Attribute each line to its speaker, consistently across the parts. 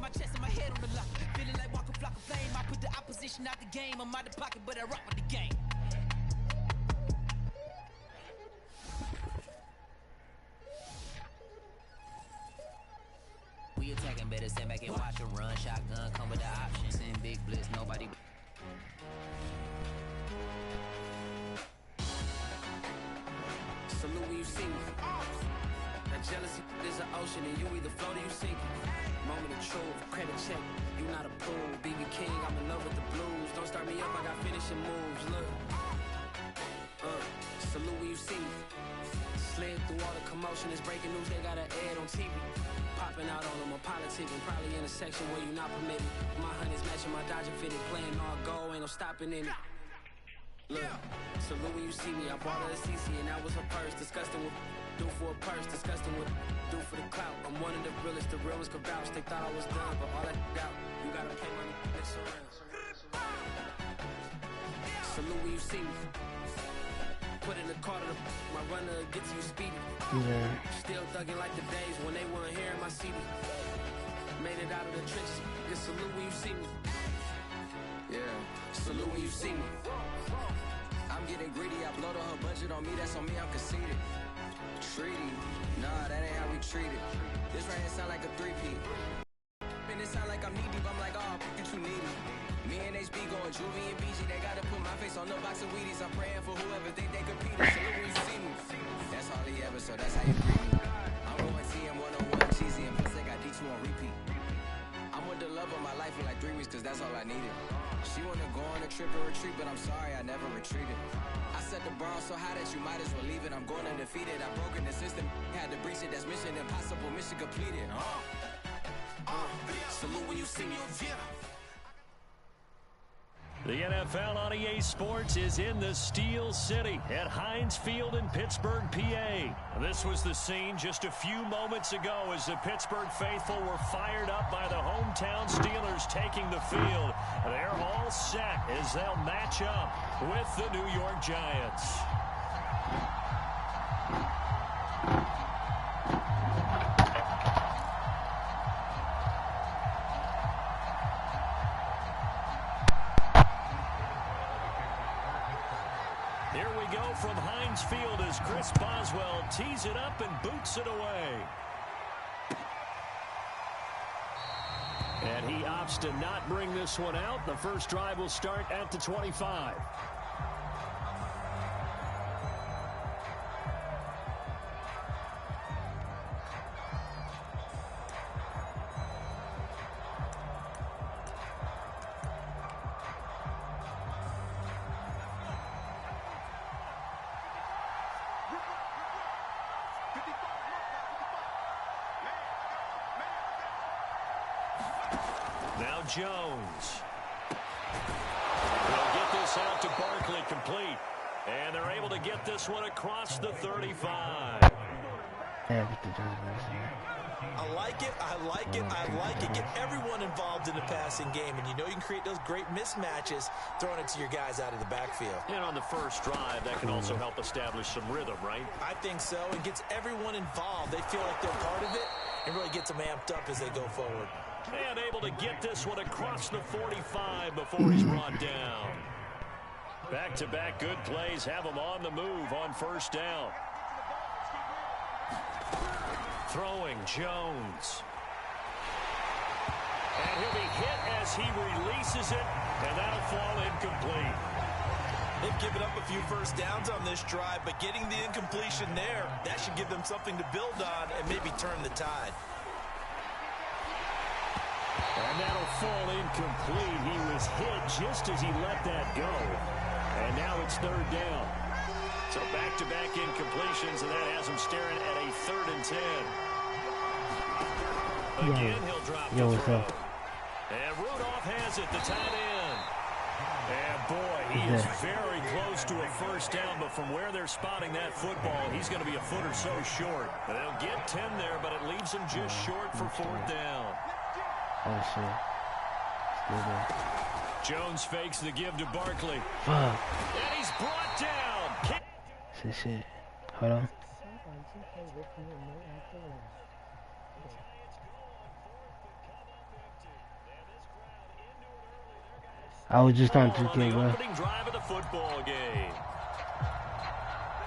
Speaker 1: my chest and my head on the lock. Feeling like walking flock of flame. I put the opposition out the game. I'm out the pocket, but I rock with the game. We attacking, better stand back and watch a run. Shotgun come with the options. In big blitz, nobody.
Speaker 2: Salute when you see me. That jealousy is an ocean, and you either float or you sink. Moment of truth, credit check. You not approved. BB King, I'm in love with the blues. Don't start me up, I got finishing moves. Look. Salute when you see me. Slid through all the commotion. It's breaking news, they got an ad on TV. Popping out on them, a politicking, probably in a section where you not permitted. My honey's matching my Dodger fitted, playing all go, ain't no stopping in it. Look, salute when you see me. I bought her a CC and that was her purse. Disgusting with do for a purse, disgusting with do for the clout. I'm one of the realest, the real ones could vouch. They thought I was done, but all that out. You gotta pay money, it's around. Salute when you see me. Put in the car to my runner gets you speedy.
Speaker 3: Yeah.
Speaker 2: Still thugging like the days when they weren't here in my CD. Made it out of the trenches. Just salute when you see me. Yeah, salute when you see me. I'm getting greedy. I blow the whole budget on me. That's on me. I'm conceited. Treaty. Nah, that ain't how we treat it. This right here sound like a three-peat. And it sound like I'm knee deep. I'm like, oh, you too needy. Me and HB going Juvie and BG. They gotta put my face on no box of Wheaties. I'm praying for whoever think they compete. Salute when you see me. That's all he ever, so that's how you greet me. I'm going TM 101 cheesy and plus they got D2 on repeat. I'm with the love of my life for like 3 weeks cause that's all I needed. She wanna go on a trip or retreat, but I'm sorry I never retreated. I set the bar so high that you might as well leave it. I'm going undefeated. I've broken the system, had to breach it. That's mission impossible, mission completed. Salute when you see me.
Speaker 4: The NFL on EA Sports is in the Steel City at Heinz Field in Pittsburgh, PA. This was the scene just a few moments ago as the Pittsburgh faithful were fired up by the hometown Steelers taking the field. They're all set as they'll match up with the New York Giants. Here we go from Heinz Field as Chris Boswell tees it up and boots it away. And he opts to not bring this one out. The first drive will start at the 25. Now Jones. They'll get this out to Barkley complete. And they're able to get this one across the 35.
Speaker 5: I like it, I like it, I like it. Get everyone involved in the passing game, and you know you can create those great mismatches throwing it to your guys out of the backfield.
Speaker 4: And on the first drive, that can also help establish some rhythm, right?
Speaker 5: I think so. It gets everyone involved. They feel like they're part of it and really gets them amped up as they go forward.
Speaker 4: And able to get this one across the 45 before he's brought down. Back-to-back good plays have him on the move on first down. Throwing Jones. And he'll be hit as he releases it, and that'll fall incomplete.
Speaker 5: They've given up a few first downs on this drive, but getting the incompletion there, that should give them something to build on and maybe turn the tide.
Speaker 4: And that'll fall incomplete. He was hit just as he let that go. And now it's third down. So back-to-back incompletions, and that has him staring at a 3rd and 10. Again, he'll drop the throw. And Rudolph has it, the tight end. And boy, he is very close to a first down, but from where they're spotting that football, he's going to be a foot or so short. They'll get 10 there, but it leaves him just short for 4th down.
Speaker 3: Oh, shit.
Speaker 4: Jones fakes the give to Barkley.
Speaker 3: Fuck.
Speaker 4: And he's brought down.
Speaker 3: Shit. Hold on. I was just on 2K,
Speaker 4: the
Speaker 3: bro.
Speaker 4: opening drive of the football game.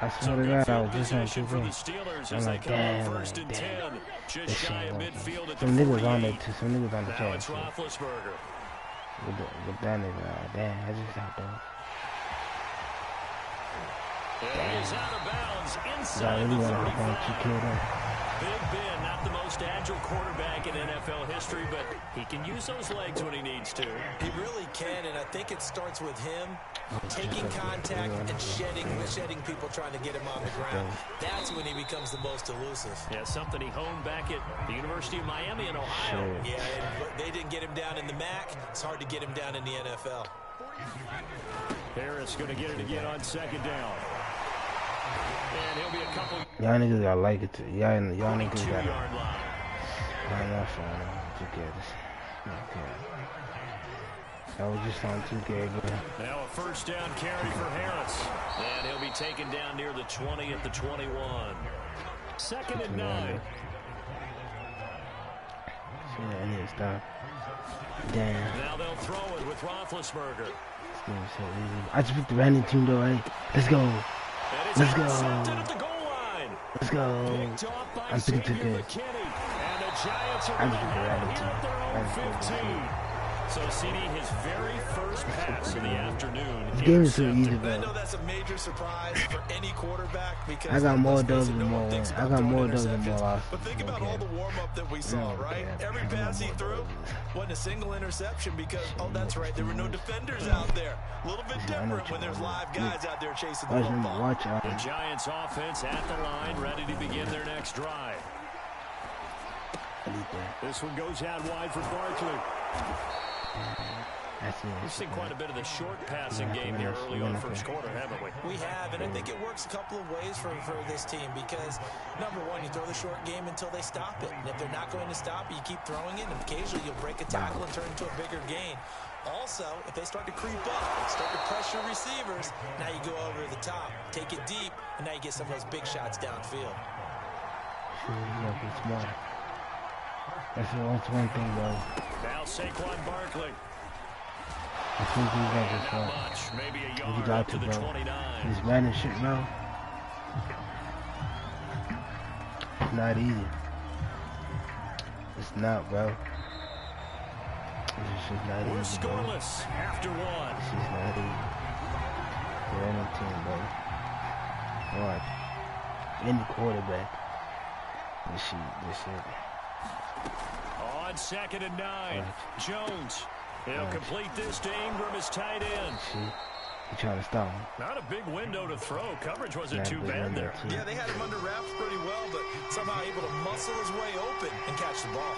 Speaker 3: I swear to God, I was just on
Speaker 4: Position for the
Speaker 3: 2K.
Speaker 4: Steelers
Speaker 3: I'm
Speaker 4: as they
Speaker 3: like,
Speaker 4: come up
Speaker 3: damn,
Speaker 4: first and 10. Just
Speaker 3: this
Speaker 4: shy
Speaker 3: shit
Speaker 4: of
Speaker 3: working.
Speaker 4: midfield at the
Speaker 3: Some niggas
Speaker 4: 48.
Speaker 3: on there too. Some niggas on the
Speaker 4: Now
Speaker 3: chat.
Speaker 4: it's
Speaker 3: Too.
Speaker 4: Roethlisberger.
Speaker 3: With that nigga, damn, I just hopped on.
Speaker 4: And he is out of bounds
Speaker 3: I
Speaker 4: inside
Speaker 3: really
Speaker 4: the
Speaker 3: want to hop on
Speaker 4: 35.
Speaker 3: 2K though.
Speaker 4: Big Ben, not the most agile quarterback in NFL history, but he can use those legs when he needs to.
Speaker 5: He really can, and I think it starts with him taking contact and shedding people trying to get him on the ground. That's when he becomes the most elusive.
Speaker 4: Yeah, something he honed back at the University of Miami in Ohio.
Speaker 5: Yeah, and they didn't get him down in the MAC. It's hard to get him down in the NFL.
Speaker 4: Harris going to get it again on second down. And he'll be a couple.
Speaker 3: Y'all niggas gotta like it too. Y'all niggas gotta.
Speaker 4: 22-yard line.
Speaker 3: I'm not fine. 2K. Okay. I was just on 2K, bro.
Speaker 4: Now a first down carry for Harris. And he'll be taken down near the 20 at the 21. Second and 9.
Speaker 3: Yeah, I need to stop. Damn.
Speaker 4: Now they'll throw it with Roethlisberger.
Speaker 3: This game's so easy. I just picked the random team though, right? Let's go.
Speaker 4: And it's
Speaker 3: Let's go.
Speaker 4: intercepted at the goal line.
Speaker 3: Let's go.
Speaker 4: Picked off by
Speaker 3: I'm picking
Speaker 4: Xavier
Speaker 3: 2K.
Speaker 4: McKinney. And the Giants are
Speaker 3: I'm
Speaker 4: going to
Speaker 3: just picking
Speaker 4: have
Speaker 3: random
Speaker 4: it here
Speaker 3: team.
Speaker 4: at their own 15. So, CD, his very first pass of the afternoon.
Speaker 3: This game is so easy,
Speaker 5: I
Speaker 3: bro.
Speaker 5: know that's a major surprise for any quarterback because
Speaker 3: I got more
Speaker 5: let's face
Speaker 3: dubs
Speaker 5: it,
Speaker 3: than
Speaker 5: no
Speaker 3: more
Speaker 5: one thinks
Speaker 3: wins. I
Speaker 5: about
Speaker 3: got
Speaker 5: throwing
Speaker 3: more dubs than more
Speaker 5: interceptions.
Speaker 3: losses.
Speaker 5: But think about all the warm-up that we saw, right? Every pass he threw wasn't a single interception because, oh, that's right, there were no defenders out there. A little bit different when there's live guys out there chasing the football.
Speaker 3: Watch
Speaker 4: The
Speaker 3: out.
Speaker 4: Giants offense at the line, ready to begin their next drive.
Speaker 3: I need that.
Speaker 4: This one goes out wide for Barkley.
Speaker 3: That's it.
Speaker 4: We've seen quite a bit of the short passing game here early on first quarter, haven't we?
Speaker 5: We have, and I think it works a couple of ways for this team because, number one, you throw the short game until they stop it. And if they're not going to stop it, you keep throwing it, and occasionally you'll break a tackle and turn into a bigger gain. Also, if they start to creep up, start to pressure receivers, now you go over the top, take it deep, and now you get some of those big shots downfield.
Speaker 3: You gotta be smart. That's one thing, bro.
Speaker 4: Now Saquon Barkley.
Speaker 3: I think we got this
Speaker 4: Not
Speaker 3: one.
Speaker 4: much, maybe a
Speaker 3: You
Speaker 4: yard
Speaker 3: got
Speaker 4: up to
Speaker 3: to,
Speaker 4: the
Speaker 3: bro.
Speaker 4: 29.
Speaker 3: This Madden shit, bro. It's not easy. It's not, bro. It's just not
Speaker 4: We're
Speaker 3: easy, bro.
Speaker 4: scoreless after one.
Speaker 3: It's just not easy. For any team, bro. Watch. Any quarterback. This shit.
Speaker 4: On second and 9,
Speaker 3: Watch.
Speaker 4: Jones. He'll
Speaker 3: Watch.
Speaker 4: complete this to Ingram as tight end.
Speaker 3: See? He trying to stop me.
Speaker 4: Not a big window to throw. Coverage wasn't
Speaker 3: Not
Speaker 4: too
Speaker 3: big
Speaker 4: bad
Speaker 3: window,
Speaker 4: there.
Speaker 3: too.
Speaker 5: Yeah, they had him under wraps pretty well, but somehow able to muscle his way open and catch the ball.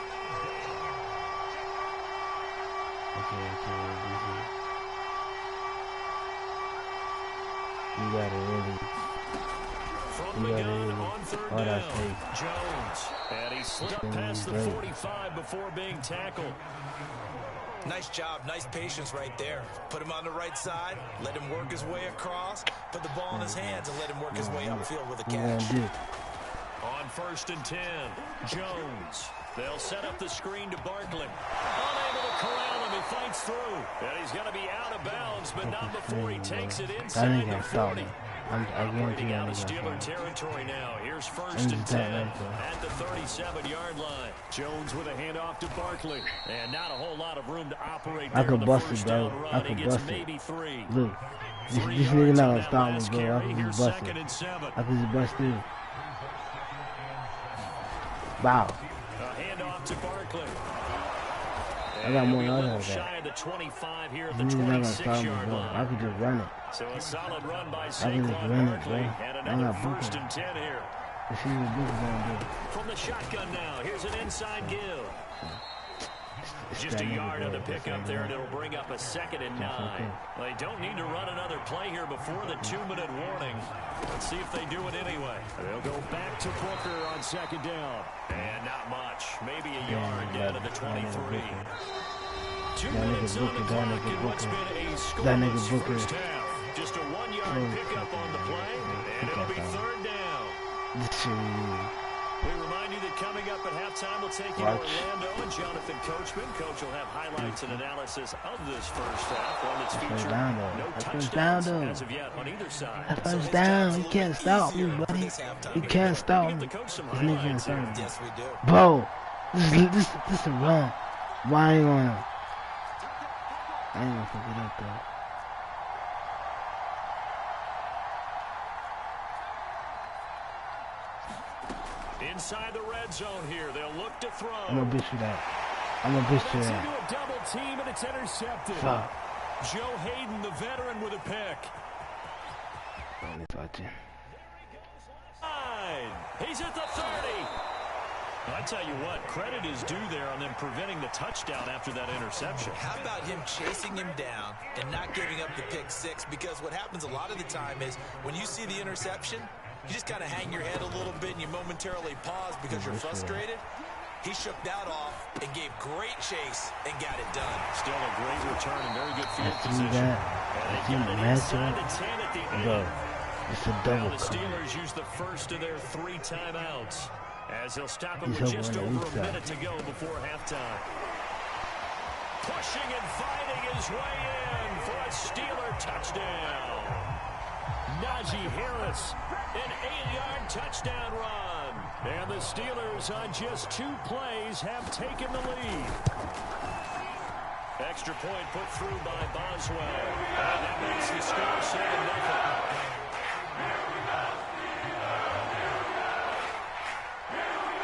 Speaker 3: Okay. You gotta really.
Speaker 4: From the
Speaker 3: Yeah,
Speaker 4: gun
Speaker 3: yeah.
Speaker 4: on third
Speaker 3: Oh,
Speaker 4: down.
Speaker 3: that's safe.
Speaker 4: Jones. And he slipped past the
Speaker 3: Great.
Speaker 4: 45 before being tackled.
Speaker 5: Nice job, nice patience right there. Put him on the right side, let him work his way across, put the ball in his hands, and let him work his way upfield with a
Speaker 3: What you gonna
Speaker 5: catch.
Speaker 3: do?
Speaker 4: On first and 10, Jones. They'll set up the screen to Barkley. Unable to corral him. He fights through. And he's going to be out of bounds, but not before he takes it
Speaker 3: That
Speaker 4: inside
Speaker 3: nigga
Speaker 4: the
Speaker 3: got stopped
Speaker 4: 40.
Speaker 3: me. I guarantee
Speaker 4: Operating
Speaker 3: that
Speaker 4: out of
Speaker 3: nigga
Speaker 4: Steeler
Speaker 3: got stopped.
Speaker 4: territory now. Here's first
Speaker 3: I'm
Speaker 4: and
Speaker 3: just that
Speaker 4: 10
Speaker 3: right there.
Speaker 4: at the 37-yard line. Jones with a handoff to Barkley. And not a whole lot of room to operate
Speaker 3: I
Speaker 4: there in
Speaker 3: could
Speaker 4: the
Speaker 3: bust it,
Speaker 4: first
Speaker 3: bro.
Speaker 4: down run.
Speaker 3: I
Speaker 4: He
Speaker 3: could
Speaker 4: gets
Speaker 3: bust it.
Speaker 4: maybe 3.
Speaker 3: Look,
Speaker 4: 3
Speaker 3: this nigga
Speaker 4: yards
Speaker 3: not
Speaker 4: on
Speaker 3: gonna
Speaker 4: that
Speaker 3: stop me,
Speaker 4: last
Speaker 3: bro. I
Speaker 4: carry.
Speaker 3: could
Speaker 4: Here's
Speaker 3: just bust
Speaker 4: second
Speaker 3: it.
Speaker 4: and 7.
Speaker 3: I could just bust through. Wow.
Speaker 4: A handoff to Barkley.
Speaker 3: I got more yards
Speaker 4: than
Speaker 3: than
Speaker 4: that.
Speaker 3: that.
Speaker 4: Shy of the 25 here at the
Speaker 3: This nigga not gonna stop me,
Speaker 4: 26-yard
Speaker 3: bro. I
Speaker 4: line.
Speaker 3: could just run it.
Speaker 4: So a solid run by
Speaker 3: can just
Speaker 4: Saquon
Speaker 3: run it,
Speaker 4: Barkley.
Speaker 3: bro.
Speaker 4: And
Speaker 3: I'm
Speaker 4: another
Speaker 3: not
Speaker 4: first
Speaker 3: booking.
Speaker 4: and 10 here.
Speaker 3: Let's see what this is gonna do.
Speaker 4: From the shotgun now, here's an inside give. Just a
Speaker 3: That nigga,
Speaker 4: yard on
Speaker 3: bro.
Speaker 4: the pickup there, and it'll bring up a second and 9.
Speaker 3: okay.
Speaker 4: Well, they don't need to run another play here before the 2-minute warning. Let's see if they do it anyway. They'll go back to Booker on second down. And not much. Maybe a yard down to the 23. 2 minutes on the clock in what's been a scoreless first half. Just a 1-yard pickup on the play, and it'll be third down.
Speaker 3: This shit.
Speaker 4: We remind you that coming up at halftime, we'll take you to Orlando and Jonathan Coachman. Coach will have highlights and analysis of this first half, one that's featured no touchdowns as of yet on either side.
Speaker 3: First down. You can't stop me, buddy. You can't stop me.
Speaker 5: Yes, we do.
Speaker 3: Bro, this is wrong. Why ain't gonna? I ain't gonna fuck it up though.
Speaker 4: Inside the red zone here, they'll look to throw.
Speaker 3: I'm gonna bitch you that. I'm gonna bitch you
Speaker 4: Into
Speaker 3: that.
Speaker 4: a double team, and it's intercepted.
Speaker 3: Fuck.
Speaker 4: Joe Hayden, the veteran, with a pick. He's at the 30. I tell you what, credit is due there on them preventing the touchdown after that interception.
Speaker 5: How about him chasing him down and not giving up the pick six? Because what happens a lot of the time is when you see the interception, you just kind of hang your head a little bit and you momentarily pause because you're frustrated. He shook that off and gave great chase and got it done.
Speaker 4: Still a great return and very good field position.
Speaker 3: I see the matchup. Bro, it's a double.
Speaker 4: The Steelers use the first of their 3 timeouts as he'll stop it with just over a minute to go before halftime. Pushing and fighting his way in for a Steeler touchdown. Najee Harris, an 8-yard touchdown run. And the Steelers on just 2 plays have taken the lead. Extra point put through by Boswell. And that makes the score 7-0.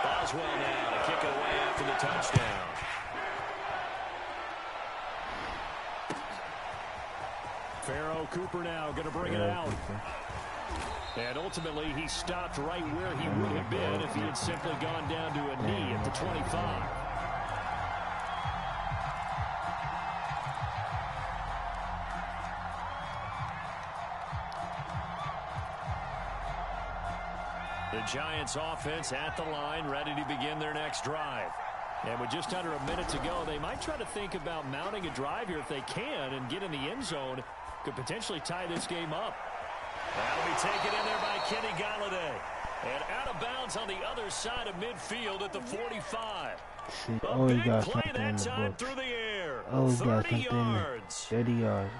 Speaker 4: Boswell now to kick it away after the touchdown. Pharaoh Cooper now going to bring it out. And ultimately, he stopped right where he would have been if he had simply gone down to a knee at the 25. The Giants offense at the line, ready to begin their next drive. And with just under a minute to go, they might try to think about mounting a drive here if they can and get in the end zone. Could potentially tie this game up. That'll be taken in there by Kenny Galladay. And out of bounds on the other side of midfield at the 45.
Speaker 3: Oh, he got
Speaker 4: play
Speaker 3: something in
Speaker 4: that
Speaker 3: the
Speaker 4: time
Speaker 3: book.
Speaker 4: through the air.
Speaker 3: Oh, he got
Speaker 4: 30
Speaker 3: something
Speaker 4: yards.
Speaker 3: 30 yards.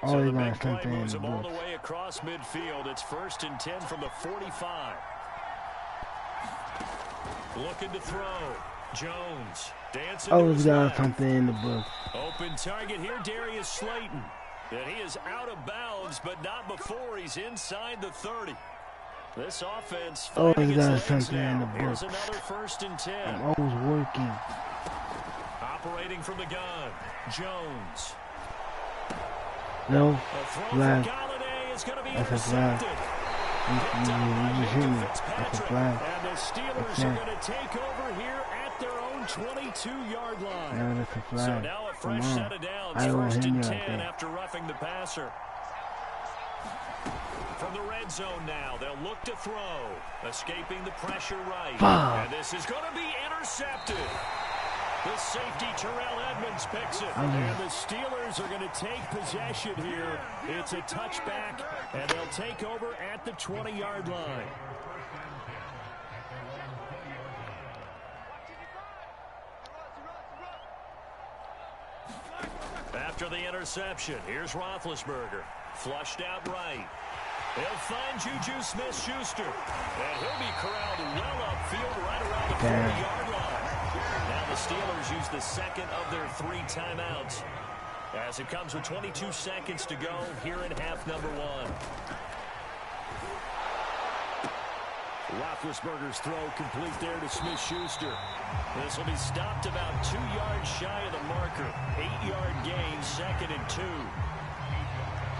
Speaker 3: Oh,
Speaker 4: So
Speaker 3: he
Speaker 4: the
Speaker 3: got
Speaker 4: big play
Speaker 3: something in
Speaker 4: moves
Speaker 3: the
Speaker 4: him all
Speaker 3: book.
Speaker 4: the way across midfield. It's 1st and 10 from the 45. Looking to throw. Jones dancing.
Speaker 3: Oh, he's got something in the book.
Speaker 4: Open target here, Darius Slayton. And he is out of bounds, but not before he's inside the 30. This offense finding
Speaker 3: he's got
Speaker 4: its legs
Speaker 3: something in
Speaker 4: now.
Speaker 3: the
Speaker 4: Here's
Speaker 3: book.
Speaker 4: another 1st and 10.
Speaker 3: I'm always working.
Speaker 4: Operating from the gun, Jones.
Speaker 3: No,
Speaker 4: A throw
Speaker 3: flag.
Speaker 4: for Galladay is going to be
Speaker 3: That's a flag.
Speaker 4: intercepted.
Speaker 3: You just hit me. That's a flag.
Speaker 4: And the Steelers are going to take over here at their own 22-yard line.
Speaker 3: No, that's a
Speaker 4: So
Speaker 3: flag.
Speaker 4: now a
Speaker 3: Come
Speaker 4: fresh
Speaker 3: on.
Speaker 4: set of downs,
Speaker 3: I don't
Speaker 4: 1st
Speaker 3: hit
Speaker 4: and
Speaker 3: me
Speaker 4: 10
Speaker 3: like that.
Speaker 4: after roughing the passer. From the red zone now, they'll look to throw. Escaping the pressure right.
Speaker 3: Fuck.
Speaker 4: And this is going to be intercepted. The safety, Terrell Edmonds, picks it. And the Steelers are going to take possession here. It's a touchback, and they'll take over at the 20-yard line. After the interception, here's Roethlisberger. Flushed out right. He'll find Juju Smith-Schuster. And he'll be corralled well upfield right around the 40-yard line. Now the Steelers use the second of their 3 timeouts as it comes with 22 seconds to go here in half number 1. Roethlisberger's throw complete there to Smith-Schuster. This will be stopped about 2 yards shy of the marker. 8-yard gain, 2nd and 2.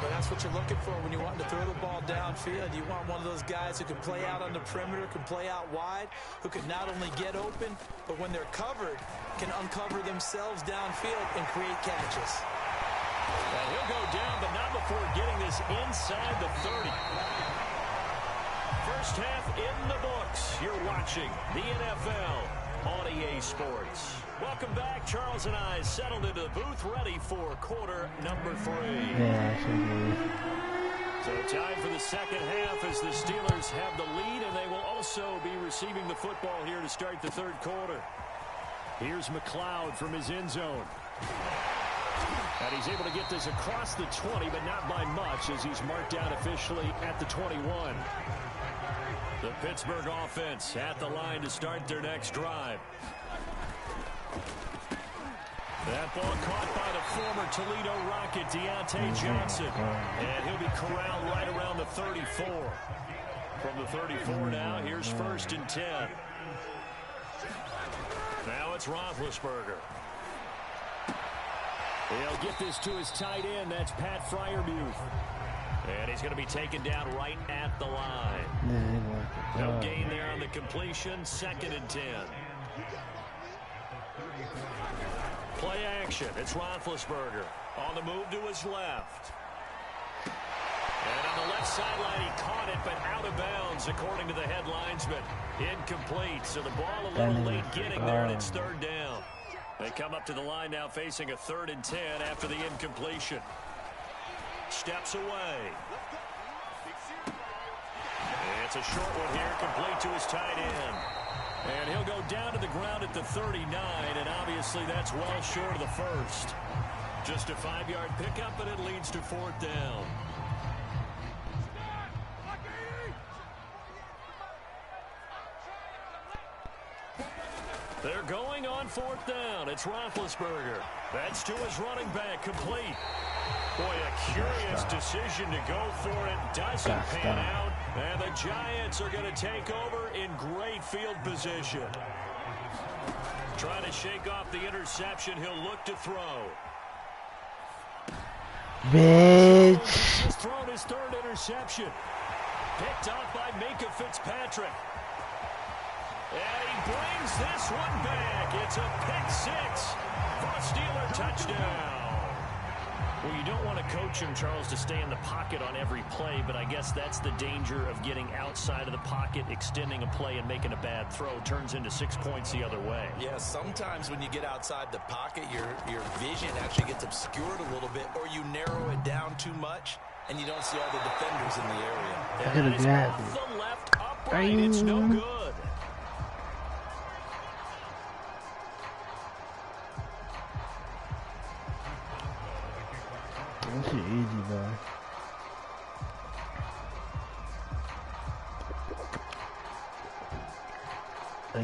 Speaker 5: But that's what you're looking for when you want to throw the ball downfield. You want one of those guys who can play out on the perimeter, can play out wide, who can not only get open, but when they're covered, can uncover themselves downfield and create catches.
Speaker 4: And he'll go down, but not before getting this inside the 30. First half in the books. You're watching the NFL on EA Sports. Welcome back. Charles and I settled into the booth, ready for quarter number 3.
Speaker 3: Yeah, I should
Speaker 4: So time for the second half as the Steelers have the lead, and they will also be receiving the football here to start the third quarter. Here's McLeod from his end zone. And he's able to get this across the 20, but not by much as he's marked down officially at the 21. The Pittsburgh offense at the line to start their next drive. That ball caught by the former Toledo Rocket, Deontay Johnson. And he'll be corralled right around the 34. From the 34 now, here's 1st and 10. Now it's Roethlisberger. He'll get this to his tight end. That's Pat Freiermuth. And he's going to be taken down right at the line. No gain there on the completion. 2nd and 10. Play action. It's Roethlisberger. On the move to his left. And on the left sideline, he caught it, but out of bounds, according to the head linesman. Incomplete. So the ball a little late getting there, and it's 3rd down. They come up to the line now facing a 3rd and 10 after the incompletion. Steps away. It's a short one here, complete to his tight end. And he'll go down to the ground at the 39, and obviously that's well short of the first. Just a 5-yard pickup, and it leads to 4th down. They're going on 4th down. It's Roethlisberger. That's to his running back, complete. Boy, a curious decision to go for it. Doesn't pan out. And the Giants are going to take over in great field position. Trying to shake off the interception. He'll look to throw.
Speaker 3: Bitch.
Speaker 4: He's thrown his 3rd interception. Picked off by Minka Fitzpatrick. And he brings this one back. It's a pick-6 for a Steeler touchdown. Well, you don't want to coach him, Charles, to stay in the pocket on every play, but I guess that's the danger of getting outside of the pocket, extending a play, and making a bad throw. Turns into 6 points the other way. Yeah, sometimes when you get outside the pocket, your vision actually gets obscured a little bit, or you narrow it down too much, and you don't see all the defenders in the area.
Speaker 3: That is off
Speaker 4: the left upright. It's no good.
Speaker 3: This is easy, bro.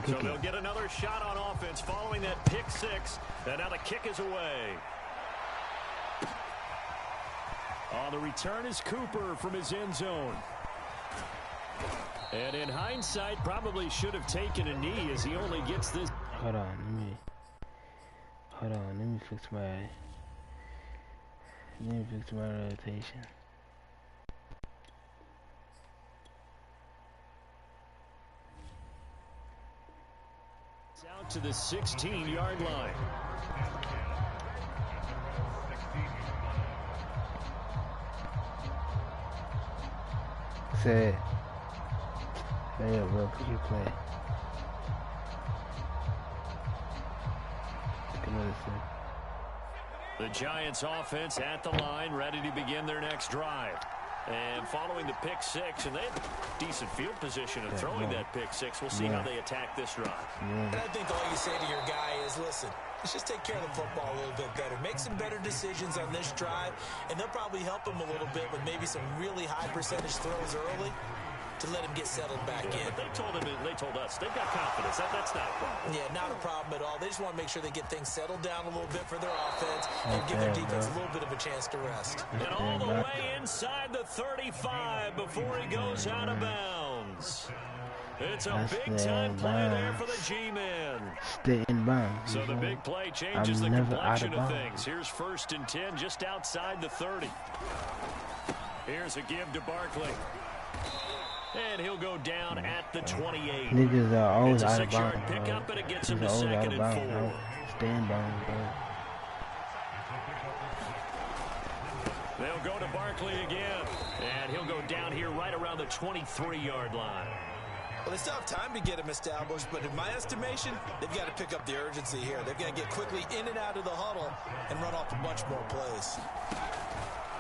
Speaker 4: So they'll get another shot on offense following that pick-6. And now the kick is away. On the return is Cooper from his end zone. And in hindsight, probably should have taken a knee as he only gets this.
Speaker 3: Hold on, let me fix my rotation.
Speaker 4: It's out to the 16-yard line.
Speaker 3: Say it. Say it, bro. Put your play.
Speaker 4: The Giants offense at the line, ready to begin their next drive. And following the pick-6, and they have decent field position of throwing that pick-6. We'll see how they attack this drive.
Speaker 5: And I think all you say to your guy is, listen, let's just take care of the football a little bit better. Make some better decisions on this drive, and they'll probably help him a little bit with maybe some really high percentage throws early to let him get settled back in.
Speaker 4: But they told us they've got confidence. That's not a problem.
Speaker 5: Yeah, not a problem at all. They just want to make sure they get things settled down a little bit for their offense and give their defense a little bit of a chance to rest.
Speaker 4: And all the way inside the 35 before he goes out of bounds. It's a big-time play there for the G-men.
Speaker 3: Stay in bounds.
Speaker 4: So the big play changes the complexion of things. Here's 1st and 10 just outside the 30. Here's a give to Barkley. And he'll go down at the 28.
Speaker 3: Niggas are always
Speaker 4: out
Speaker 3: of bounds.
Speaker 4: It's a 6-yard pickup, and it gets him to 2nd and 4.
Speaker 3: Stay in bounds, bro.
Speaker 4: They'll go to Barkley again. And he'll go down here right around the 23-yard line.
Speaker 5: Well, they still have time to get him established, but in my estimation, they've got to pick up the urgency here. They've got to get quickly in and out of the huddle and run off a bunch more plays.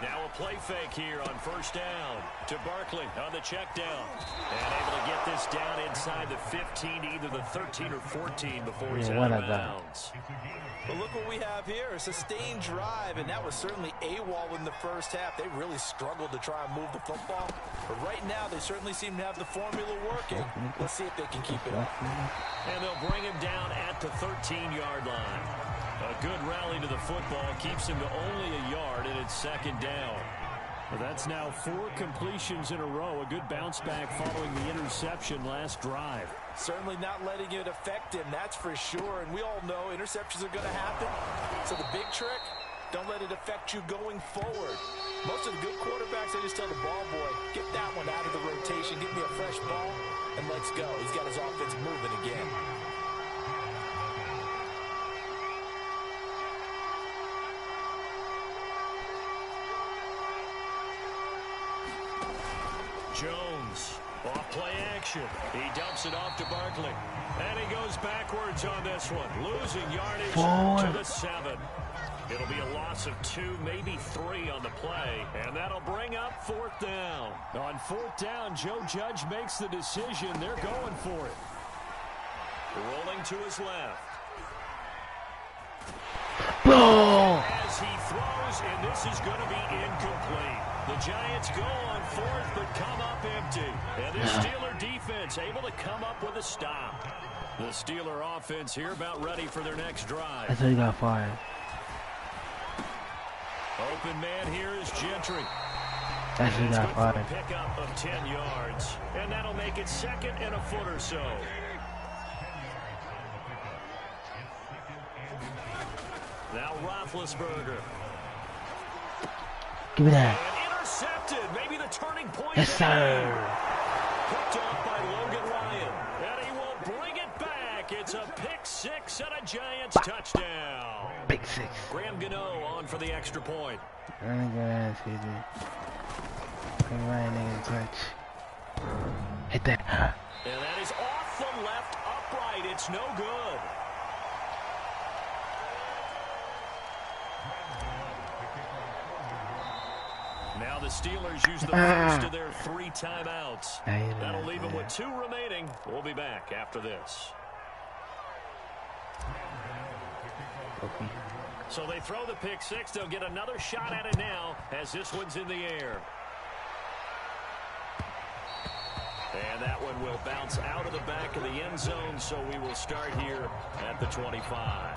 Speaker 4: Now a play fake here on first down to Barkley on the check down. And able to get this down inside the 15, either the 13 or 14 before he's out of bounds.
Speaker 5: Well, look what we have here. A sustained drive, and that was certainly AWOL in the first half. They really struggled to try and move the football. But right now, they certainly seem to have the formula working. Let's see if they can keep it up.
Speaker 4: And they'll bring him down at the 13-yard line. A good rally to the football keeps him to only a yard, and it's second down.
Speaker 6: Well, that's now 4 completions in a row. A good bounce back following the interception last drive.
Speaker 5: Certainly not letting it affect him, that's for sure. And we all know interceptions are going to happen. So the big trick, don't let it affect you going forward. Most of the good quarterbacks, they just tell the ball boy, get that one out of the rotation, give me a fresh ball, and let's go. He's got his offense moving again.
Speaker 4: Jones, off play action. He dumps it off to Barkley. And he goes backwards on this one. Losing yardage to the 7. It'll be a loss of 2, maybe 3 on the play. And that'll bring up 4th down.
Speaker 6: On 4th down, Joe Judge makes the decision. They're going for it.
Speaker 4: Rolling to his left.
Speaker 3: Ball!
Speaker 4: As he throws, and this is going to be incomplete. The Giants go on 4th, but come up empty. And the Steeler defense able to come up with a stop. The Steeler offense here about ready for their next drive.
Speaker 3: I thought he got fired.
Speaker 4: Open man here is Gentry.
Speaker 3: That's he got fired.
Speaker 4: Pickup of 10 yards. And that'll make it 2nd and a foot or so. Now Roethlisberger.
Speaker 3: Give me that.
Speaker 4: And intercepted. Maybe the turning point.
Speaker 3: Yes, sir.
Speaker 4: Picked off by Logan Ryan. And he will bring it back. It's a pick 6 and a Giants touchdown.
Speaker 3: Big 6.
Speaker 4: Graham Gano on for the extra point.
Speaker 3: Running good ass, CJ. Come right, nigga, touch. Hit that.
Speaker 4: And that is off the left upright. It's no good. Now the Steelers use the first of their 3 timeouts. That'll leave them with 2 remaining. We'll be back after this. So they throw the pick 6. They'll get another shot at it now as this one's in the air. And that one will bounce out of the back of the end zone, so we will start here at the 25.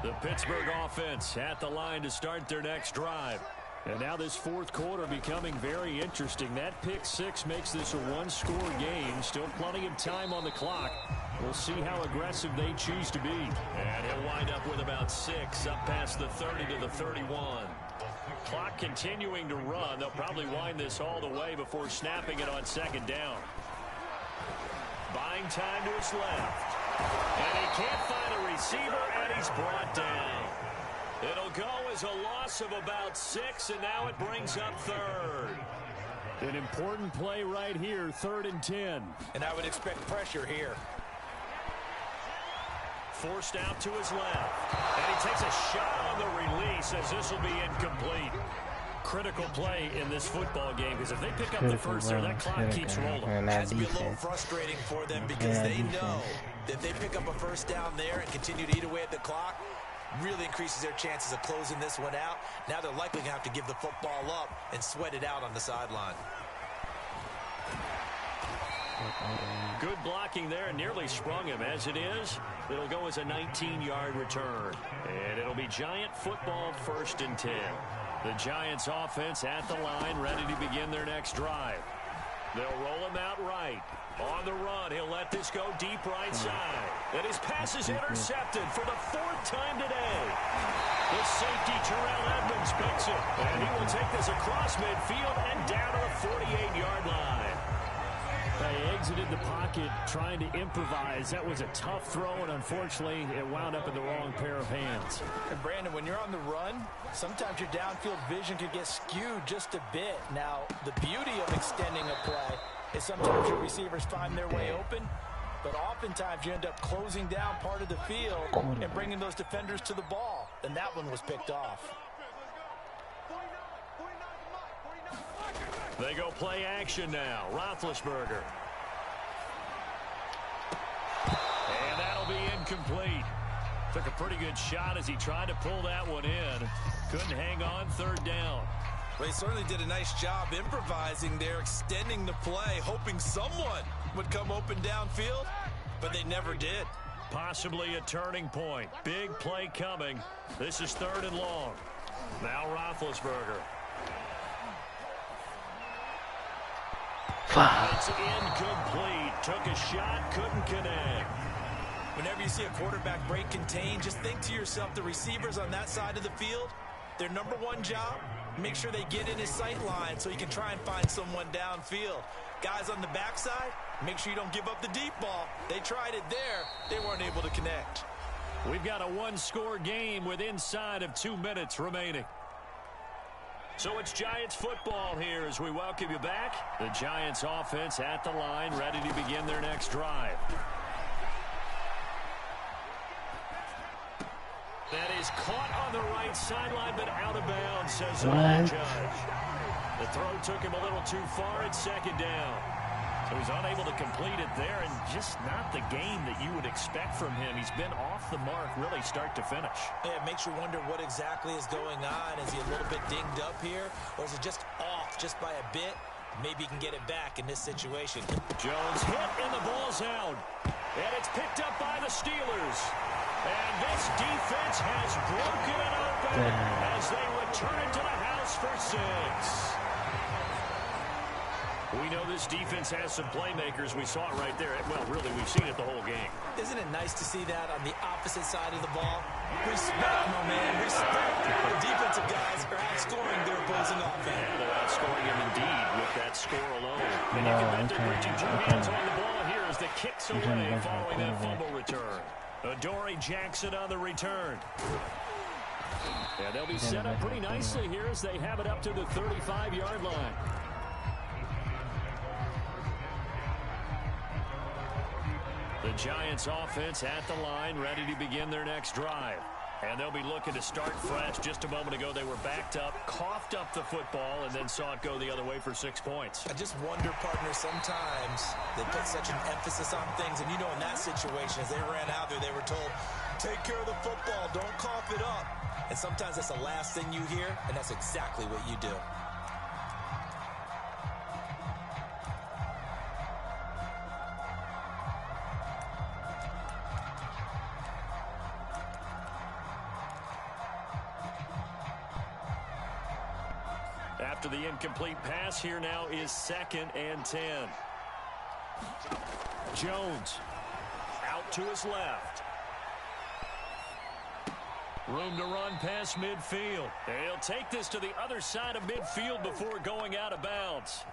Speaker 4: The Pittsburgh offense at the line to start their next drive.
Speaker 6: And now this 4th quarter becoming very interesting. That pick 6 makes this a 1-score game. Still plenty of time on the clock. We'll see how aggressive they choose to be.
Speaker 4: And he'll wind up with about 6 up past the 30 to the 31. Clock continuing to run. They'll probably wind this all the way before snapping it on 2nd down. Buying time to his left. And he can't find a receiver, and he's brought down. It'll go as a loss of about 6, and now it brings up 3rd.
Speaker 6: An important play right here, 3rd and 10.
Speaker 5: And I would expect pressure here.
Speaker 4: Forced out to his left. And he takes a shot on the release as this will be incomplete. Critical play in this football game, because if they pick up the first there, that clock keeps rolling.
Speaker 5: It has to be a little frustrating for them because they know that if they pick up a first down there and continue to eat away at the clock, really increases their chances of closing this one out. Now they're likely going to have to give the football up and sweat it out on the sideline.
Speaker 4: Good blocking there, nearly sprung him. As it is, it'll go as a 19-yard return. And it'll be Giant football, 1st and 10. The Giants offense at the line, ready to begin their next drive. They'll roll him out right. On the run, he'll let this go deep right side. And his pass is intercepted for the 4th time today. The safety, Terrell Edmonds, picks it. And he will take this across midfield and down to the 48-yard line.
Speaker 6: They exited the pocket trying to improvise. That was a tough throw, and unfortunately, it wound up in the wrong pair of hands.
Speaker 5: And Brandon, when you're on the run, sometimes your downfield vision could get skewed just a bit. Now, the beauty of extending a play is sometimes your receivers find their way open, but oftentimes you end up closing down part of the field and bringing those defenders to the ball. And that one was picked off.
Speaker 4: They go play action now. Roethlisberger. And that'll be incomplete. Took a pretty good shot as he tried to pull that one in. Couldn't hang on, third down.
Speaker 5: Well, he certainly did a nice job improvising there, extending the play, hoping someone would come open downfield, but they never did.
Speaker 4: Possibly a turning point. Big play coming. This is 3rd and long. Now Roethlisberger. It's incomplete. Took a shot, couldn't connect.
Speaker 5: Whenever you see a quarterback break contain, just think to yourself, the receivers on that side of the field, their number one job, make sure they get in his sight line so he can try and find someone downfield. Guys on the backside, make sure you don't give up the deep ball. They tried it there. They weren't able to connect.
Speaker 4: We've got a one-score game with inside of 2 minutes remaining. So it's Giants football here as we welcome you back. The Giants offense at the line, ready to begin their next drive. That is caught on the right sideline, but out of bounds, says the judge. The throw took him a little too far at 2nd down. So he's unable to complete it there, and just not the game that you would expect from him. He's been off the mark really start to finish.
Speaker 5: Yeah, it makes you wonder what exactly is going on. Is he a little bit dinged up here, or is it just off just by a bit? Maybe he can get it back in this situation.
Speaker 4: Jones hit, and the ball's out. And it's picked up by the Steelers. And this defense has broken it open as they return to the house for 6. We know this defense has some playmakers. We saw it right there. Well, really, we've seen it the whole game.
Speaker 5: Isn't it nice to see that on the opposite side of the ball? Respect, my man, respect. The defensive guys are outscoring their opposing offense.
Speaker 4: Yeah, they're outscoring him indeed with that score alone. And you can bet they're reaching 2 hands on the ball here as the kicks away following that fumble return. Adoree Jackson on the return. Yeah, they'll be set up pretty nicely here as they have it up to the 35-yard line. The Giants offense at the line, ready to begin their next drive. And they'll be looking to start fresh. Just a moment ago, they were backed up, coughed up the football, and then saw it go the other way for 6 points.
Speaker 5: I just wonder, partner, sometimes they put such an emphasis on things. And, you know, in that situation, as they ran out there, they were told, take care of the football, don't cough it up. And sometimes that's the last thing you hear, and that's exactly what you do.
Speaker 4: After the incomplete pass, here now is 2nd and 10. Jones out to his left. Room to run past midfield. He'll take this to the other side of midfield before going out of bounds.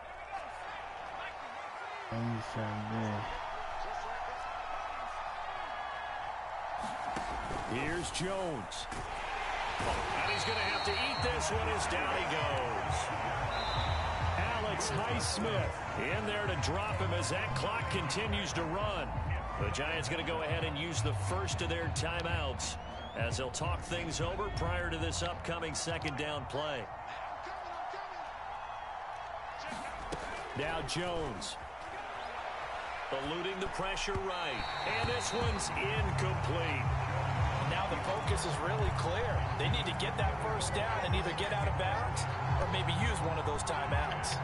Speaker 4: Here's Jones. And he's going to have to eat this one as down he goes. Alex Highsmith in there to drop him as that clock continues to run. The Giants going to go ahead and use the first of their timeouts as they'll talk things over prior to this upcoming 2nd down play. Now Jones. Eluding the pressure right. And this one's incomplete.
Speaker 5: Now the focus is really clear. They need to get that first down and either get out of bounds or maybe use one of those timeouts.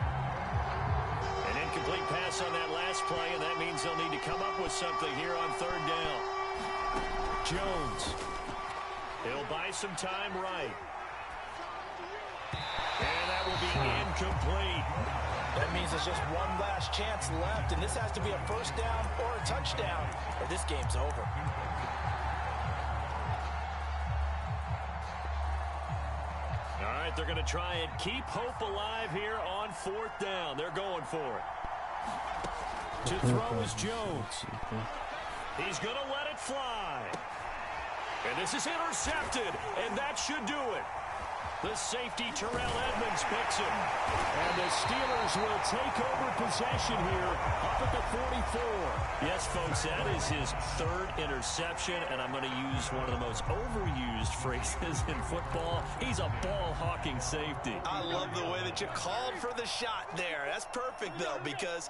Speaker 4: An incomplete pass on that last play, and that means they'll need to come up with something here on 3rd down. Jones. He'll buy some time right. And that will be incomplete.
Speaker 5: That means there's just one last chance left, and this has to be a first down or a touchdown, or this game's over.
Speaker 4: All right, they're going to try and keep hope alive here on 4th down. They're going for it. To throw is Jones. He's going to let it fly. And this is intercepted, and that should do it. The safety, Terrell Edmonds, picks him. And the Steelers will take over possession here up at the 44. Yes, folks, that is his 3rd interception, and I'm going to use one of the most overused used phrases in football. He's a ball-hawking safety.
Speaker 5: I love the way that you called for the shot there. That's perfect, though, because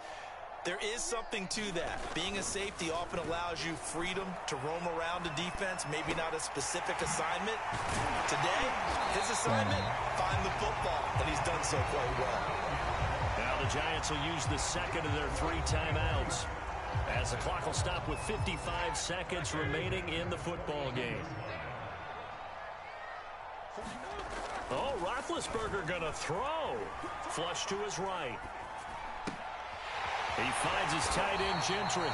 Speaker 5: there is something to that. Being a safety often allows you freedom to roam around the defense, maybe not a specific assignment. Today, his assignment, find the football, and he's done so quite well.
Speaker 4: Now the Giants will use the second of their 3 timeouts, as the clock will stop with 55 seconds remaining in the football game. Oh, Roethlisberger going to throw. Flush to his right. He finds his tight end, Gentry.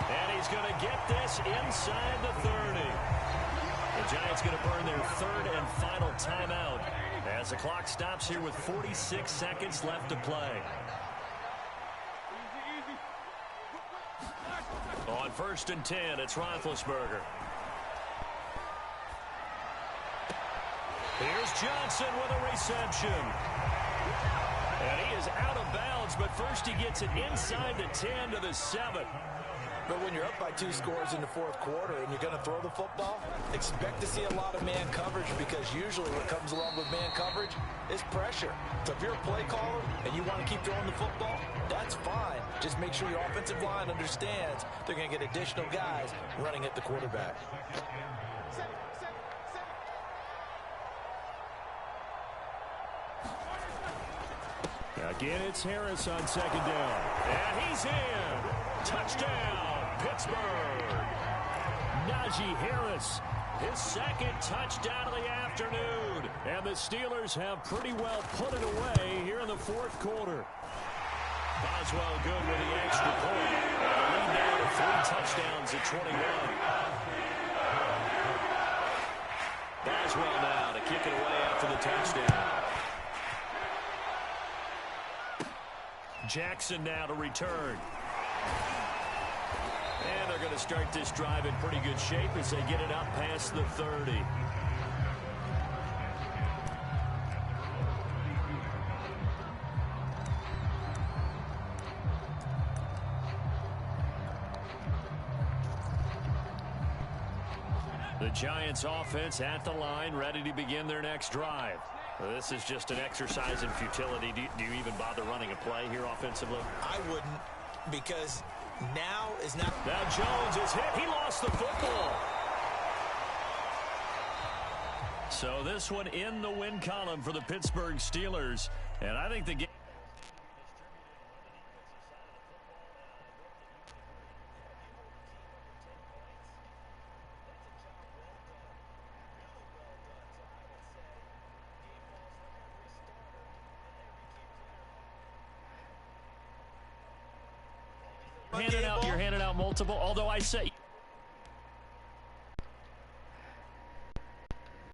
Speaker 4: And he's going to get this inside the 30. The Giants going to burn their 3rd and final timeout as the clock stops here with 46 seconds left to play. On 1st and 10, it's Roethlisberger. Here's Johnson with a reception. And he is out of bounds, but first he gets it inside the 10 to the 7.
Speaker 5: But when you're up by 2 scores in the 4th quarter and you're going to throw the football, expect to see a lot of man coverage, because usually what comes along with man coverage is pressure. So if you're a play caller and you want to keep throwing the football, that's fine. Just make sure your offensive line understands they're going to get additional guys running at the quarterback.
Speaker 4: Again, it's Harris on 2nd down. And he's in. Touchdown, Pittsburgh. Najee Harris, his 2nd touchdown of the afternoon. And the Steelers have pretty well put it away here in the 4th quarter. Boswell good with the extra point. And a lead now to 3 touchdowns at 21. Boswell now to kick it away after the touchdown. Jackson now to return. And they're going to start this drive in pretty good shape as they get it up past the 30. The Giants offense at the line, ready to begin their next drive. Well, this is just an exercise in futility. Do you even bother running a play here offensively?
Speaker 5: I wouldn't, because now is not...
Speaker 4: Now Jones is hit. He lost the football. So this one in the win column for the Pittsburgh Steelers. And I think the game... You're handing out multiple, although I say